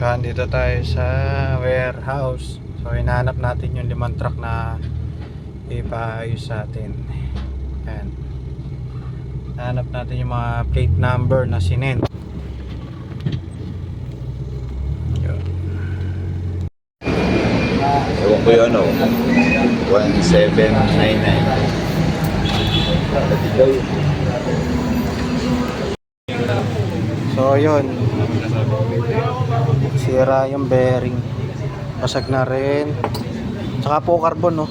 So, andito tayo sa warehouse. So, hinahanap natin yung 5 truck na ipaayos sa atin. Ayan. Hinahanap natin yung mga plate number na sinend. Ewan ko yun, 1799. So, yun. Sira yung bearing. Basag na rin. Tsaka po carbon, no?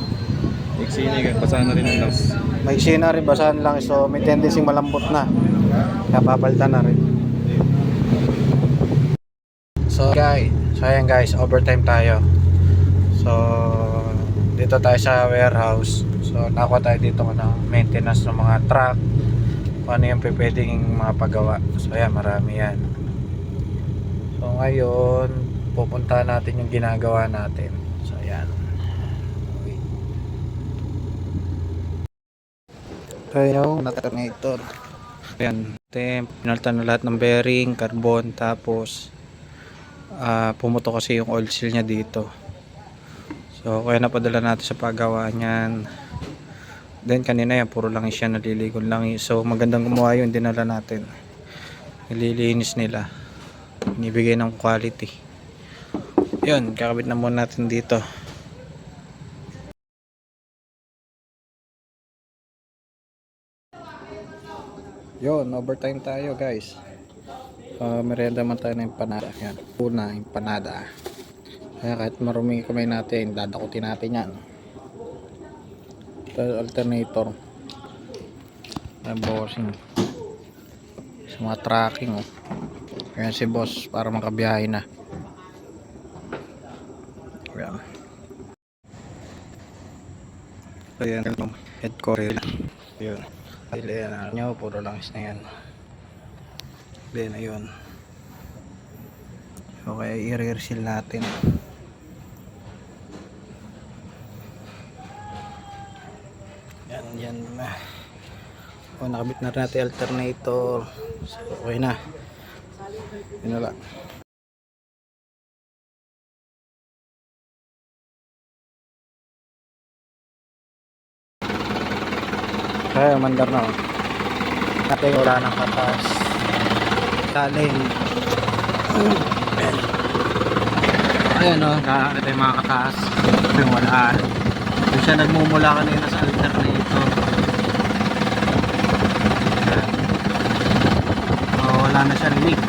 Iksini, basahan na rin ang last. Maiksi na rin, basahan lang. So, may tendency malambot na. Kaya papalitan na rin. So, ayan guys, overtime tayo. So, dito tayo sa warehouse. So, nakuha tayo dito ng maintenance ng mga truck. Kung ano yung pwedeng mga pagawa. So, ayan, marami yan. So, ngayon, pupunta natin yung ginagawa natin. So, ayan. Ayan, alternator. Ayan, pinalitan na lahat ng bearing, carbon, tapos pumuto kasi yung oil seal nya dito. So, kaya napadala natin sa paggawa niyan. Then, kanina yan, puro langis siya, naliligon langis. So, magandang gumawa yun, dinala natin. Nililinis nila. Inibigay ng quality. Yun, kakabit na muna natin dito. Yun, overtime tayo guys. Merienda man tayo ng empanada. Yan, una empanada. Kaya kahit marumi kamay natin, dadakutin natin yan. Ito, alternator. Bossing. Sa mga tracking, oh. Ayan si boss para makabiyahe na. Ayan. Ayan, head coil. Ayan. Ayan nyo, puro langis na yan. Then ayun. So kaya i-rear-seal natin. Yan na. O, nakabit na rin natin alternator. So okay na. Yun na lang. Kaya mandar na, oh. Natin wala ng katas. Kaling. Ayan, oh, nakakita yung mga katas. Yung wala. Yung siya nagmumula kanina sa alternator. Ayan. Oh, wala na siya leak.